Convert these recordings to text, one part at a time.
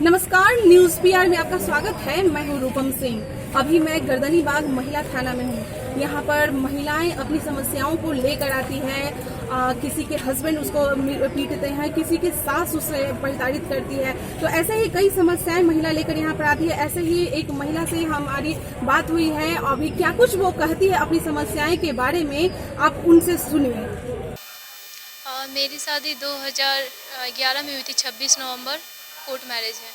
नमस्कार, news PR में आपका स्वागत है। मैं हूं रूपम सिंह। अभी मैं गर्दनीबाग महिला थाना में हूं। यहाँ पर महिलाएं अपनी समस्याओं को लेकर आती हैं। किसी के हस्बैंड उसको पीटते हैं, किसी की सास उसे प्रताड़ित करती है। तो ऐसे ही कई समस्याएं महिला लेकर यहाँ पर आती है। ऐसे ही एक महिला से हमारी बात हुई है। अभी क्या कुछ वो कहती है अपनी समस्याएं के बारे में, आप उनसे सुनिए। मेरी शादी 2011 में हुई थी। 26 नवंबर कोर्ट मैरिज है।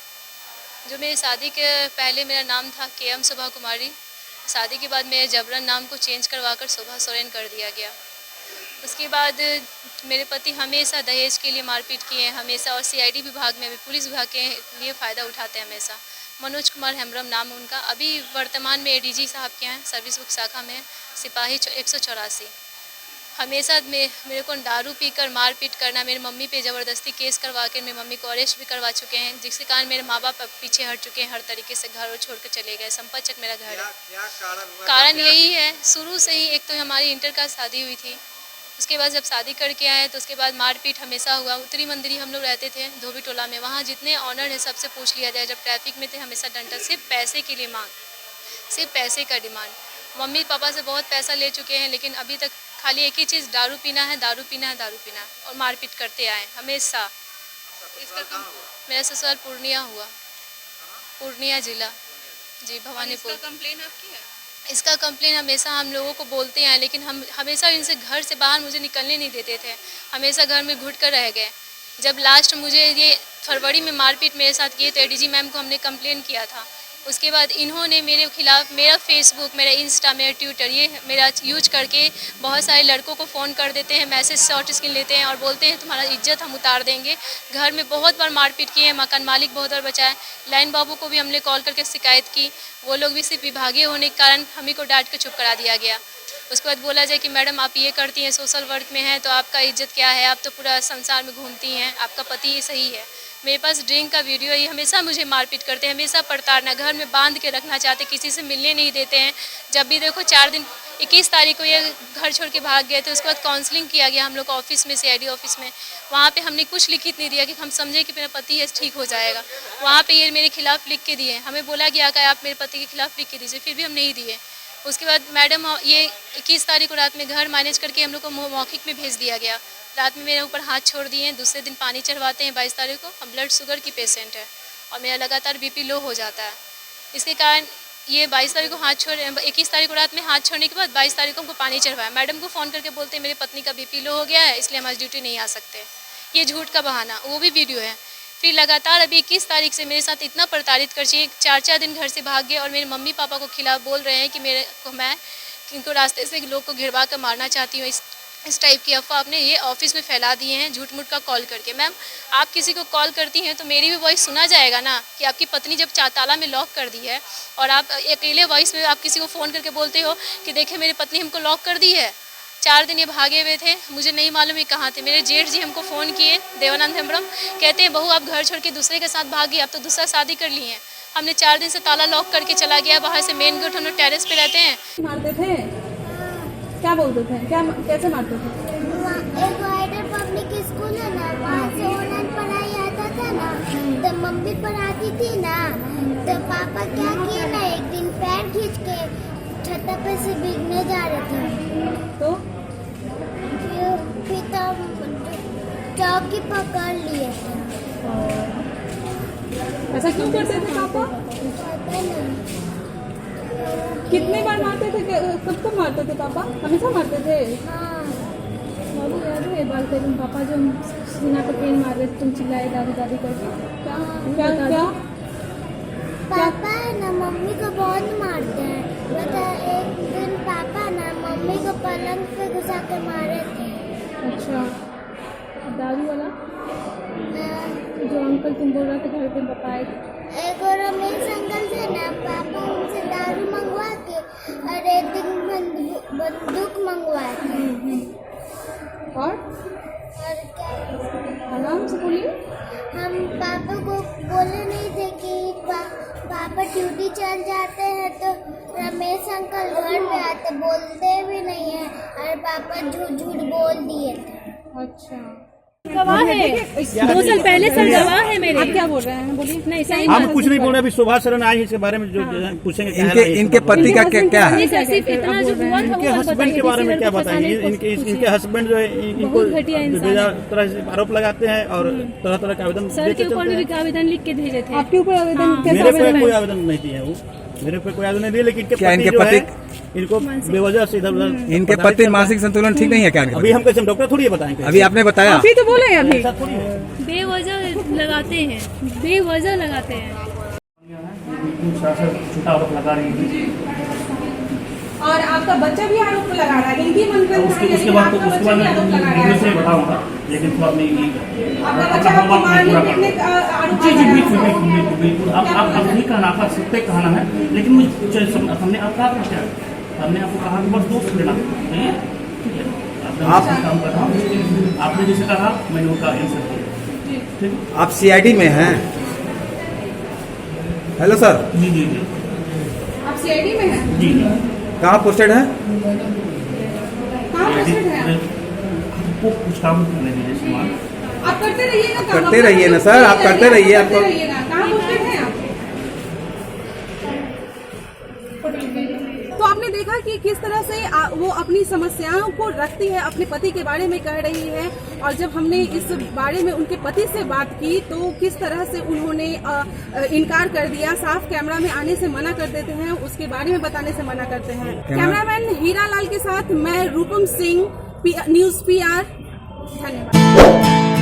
जो मेरी शादी के पहले मेरा नाम था KM शोभा कुमारी। शादी के बाद मेरे जबरन नाम को चेंज करवाकर शोभा सोरेन कर दिया गया। उसके बाद मेरे पति हमेशा दहेज के लिए मारपीट किए हैं हमेशा, और CID विभाग में भी, पुलिस विभाग के लिए फ़ायदा उठाते हैं हमेशा। मनोज कुमार हेम्ब्रम नाम उनका। अभी वर्तमान में ADG साहब के हैं, सर्विस बुक शाखा में सिपाही 184। हमेशा मेरे को दारू पीकर मारपीट करना, मेरी मम्मी पे ज़बरदस्ती केस करवा कर मेरी मम्मी को अरेस्ट भी करवा चुके हैं, जिसके कारण मेरे माँ बाप पीछे हट चुके हैं। हर तरीके से घर छोड़ कर चले गए। संपतचक मेरा घर है। कारण यही है, शुरू से ही एक तो हमारी इंटर का शादी हुई थी। उसके बाद जब शादी करके आए तो उसके बाद मारपीट हमेशा हुआ। उत्तरी मंदिरी हम लोग रहते थे धोबी टोला में। वहाँ जितने ऑनर है सबसे पूछ लिया जाए। जब ट्रैफिक में थे हमेशा डंडा, सिर्फ पैसे के लिए मांग, सिर्फ पैसे का डिमांड। मम्मी पापा से बहुत पैसा ले चुके हैं, लेकिन अभी तक खाली एक ही चीज़, दारू पीना है, दारू पीना है, दारू पीना है, और मारपीट करते आए हमेशा। इसका मेरा ससुराल पूर्णिया हुआ, पूर्णिया जिला जी, भवानीपुर। कंप्लेन आपकी है? इसका कंप्लेन हमेशा हम लोगों को बोलते हैं, लेकिन हम हमेशा इनसे घर से बाहर मुझे निकलने नहीं देते थे। हमेशा घर में घुट कर रह गए। जब लास्ट मुझे ये फरवरी में मारपीट मेरे साथ किए तो ADG मैम को हमने कंप्लेन किया था। उसके बाद इन्होंने मेरे खिलाफ़ मेरा फेसबुक, मेरा इंस्टा, मेरा ट्विटर, ये मेरा यूज करके बहुत सारे लड़कों को फ़ोन कर देते हैं, मैसेज शॉर्ट स्क्रीन लेते हैं और बोलते हैं तुम्हारा इज्जत हम उतार देंगे। घर में बहुत बार मारपीट की है। मकान मालिक बहुत बार बचाए। लाइन बाबू को भी हमने कॉल करके शिकायत की। वो लोग भी सिर्फ विभागीय होने के कारण हमें को डांट कर चुप करा दिया गया। उसके बाद बोला जाए कि मैडम आप ये करती हैं, सोशल वर्क में हैं, तो आपका इज्जत क्या है, आप तो पूरा संसार में घूमती हैं, आपका पति ये सही है। मेरे पास ड्रिंक का वीडियो है। ये हमेशा मुझे मारपीट करते हैं, हमेशा प्रताड़ना, घर में बांध के रखना चाहते, किसी से मिलने नहीं देते हैं। जब भी देखो 4 दिन, 21 तारीख को ये घर छोड़ के भाग गए थे। उसके बाद काउंसलिंग किया गया हम लोग ऑफिस में, CID ऑफिस में। वहाँ पे हमने कुछ लिखित नहीं दिया कि हम समझे कि मेरा पति है ठीक हो जाएगा। वहाँ पे ये मेरे खिलाफ़ लिख के दिए। हमें बोला गया कि आप मेरे पति के खिलाफ़ लिख के दीजिए, फिर भी हम नहीं दिए। उसके बाद मैडम ये 21 तारीख को रात में घर मैनेज करके हम लोग को मौखिक में भेज दिया गया। रात में मेरे ऊपर हाथ छोड़ दिए हैं। दूसरे दिन पानी चढ़वाते हैं। 22 तारीख को हम ब्लड शुगर की पेशेंट है और मेरा लगातार BP लो हो जाता है। इसके कारण ये 22 तारीख को हाथ छोड़, 21 तारीख को रात में हाथ छोड़ने के बाद 22 तारीख को हमको पानी चढ़वाया। मैडम को फ़ोन करके बोलते हैं मेरी पत्नी का BP लो हो गया है, इसलिए हम आज ड्यूटी नहीं आ सकते। ये झूठ का बहाना, वो भी वीडियो है। फिर लगातार अभी 21 तारीख से मेरे साथ इतना प्रताड़ित कर चाहिए, 4-4 दिन घर से भाग गए और मेरे मम्मी पापा को खिलाफ बोल रहे हैं कि मैं इनको रास्ते से लोग को घिरवा कर मारना चाहती हूँ। इस टाइप की अफवाह आपने ये ऑफिस में फैला दिए हैं झूठ मूठ का कॉल करके। मैम आप किसी को कॉल करती हैं तो मेरी भी वॉइस सुना जाएगा ना, कि आपकी पत्नी जब ताला में लॉक कर दी है और आप अकेले वॉइस में आप किसी को फ़ोन करके बोलते हो कि देखिए मेरी पत्नी हमको लॉक कर दी है। 4 दिन ये भागे हुए थे, मुझे नहीं मालूम ये कहाँ थे। मेरे जेठ जी हमको फ़ोन किए, देवानंद हेम्ब्रम, कहते हैं बहू आप घर छोड़ के दूसरे के साथ भागी, आप तो दूसरा शादी कर ली हैं। हमने 4 दिन से ताला लॉक करके चला गया बाहर से। मेन गेट हम लोग टेरेस पे रहते हैं। मारते थे? क्या बोलते थे? क्या कैसे मारते थे? एक वाइडर पब्लिक स्कूल है ना, वहाँ से ऑनलाइन पढ़ाई आता था ना, तो मम्मी पढ़ाती थी ना, तो पापा क्या किए ना, एक दिन पैर खींच के छत पे से भीगने जा रहे थे, तो फिर तो चौकी पकड़ लिए थे। ऐसा क्यों करते थे पापा? पता नहीं। कितने बार मारते थे? कब कब मारते थे पापा? हमेशा मारते थे? हाँ, बाबू याद है ये बात है, तुम पापा जो सीना पर पेन मार रहे थे, तुम चिल्लाए दादी दादी करके? क्या क्या क्या? पापा है ना मम्मी को बहुत मारते हैं। बता, एक दिन पापा ना मम्मी को पलंग पे घुसा के मारे थे। अच्छा, और दादी वाला जो अंकल तुम बोल रहे थे घर पे बताए थे? एक और रमेश अंकल थे ना, पापा उनसे दारू मंगवा के और एक दिन बंदूक मंगवाए थे। और क्या, आराम से बोलिए। हम पापा को बोले नहीं थे कि पापा ड्यूटी चल जाते हैं, तो रमेश अंकल घर पे आते, बोलते भी नहीं है, और पापा झूठ झूठ बोल दिए थे। अच्छा। गवाह है, 2 साल पहले सर गवाह है मेरे। आप क्या बोल रहे हैं, बोलिए। नहीं सही हम बात। कुछ नहीं बोल रहे, अभी सुभाष शरण आई है, इसके बारे में जो पूछेंगे क्या है, इनके पति का क्या है? नहीं सर, सिर्फ इतना जो हुआ था इनके वो बस हस्बैंड के बताइए, बारे में किसी क्या और को पता बताएंगे? नहीं, इनके हस्बैंड जो है इनको बहुत घटिया इंसान है। बेजा तरह से आरोप लगाते हैं और तरह तरह के आवेदन सर देते के ऊपर चलते भी हैं। आवेदन लिख के भेजे थे। आपके ऊपर आवेदन कैसे मेरे पे आवेदन कोई है? आवेदन नहीं दिए वो, मेरे पे कोई आवेदन नहीं दिए, लेकिन क्या इनके जो है, पति- इनको बेवजह से इधर उधर इनके पता नहीं पति चलता। मानसिक संतुलन ठीक नहीं है क्या? अभी हम कैसे डॉक्टर थोड़ी बताएंगे, अभी आपने बताया। अभी तो बोले हैं अभी। ऐसा थोड़ी है। बेवजह लगाते हैं, बेवजह लगाते हैं। छोटा आरोप लगा रही थी। और आपका बच्चा भी आरोप लगा रहा है, हिंदी मंत्र उसके बाद मैं वीडियो से बताऊंगा, लेकिन थोड़ा अपनी आपका बच्चा आपको मारने पीटने का आरोप जी जी लगा बिल्कुल रहा है। बिल्कुल बिल्कुल बिल्कुल। आप नहीं कहना, आपका सत्य कहना है, लेकिन मुझे हमने आपका क्या, हमने आपको कहा कि बस दोस्त लेना चाहिए, ठीक है, आप काम कर रहा हूँ, आपने जैसे कहा मैंने वो कहा आंसर दिया, ठीक है। आप सीआईडी में हैं? हेलो सर, जी जी जी आप सीआईडी में हैं? जी कहाँ पोस्टेड है? कहाँ पोस्टेड हैं आप? आपको कुछ काम करने दीजिए समान। आप करते रहिए ना काम। करते रहिए ना सर, आप करते रहिए, करते आपको- रहिए ना। कहाँ पोस्टेड हैं आप? तो आपने देखा कि किस तरह से वो अपनी समस्याओं को रखती है, अपने पति के बारे में कह रही है, और जब हमने इस बारे में उनके पति से बात की तो किस तरह से उन्होंने इनकार कर दिया, साफ कैमरा में आने से मना कर देते हैं, उसके बारे में बताने से मना करते हैं। कैमरामैन हीरा लाल के साथ मैं रूपम सिंह, न्यूज़ PR। धन्यवाद।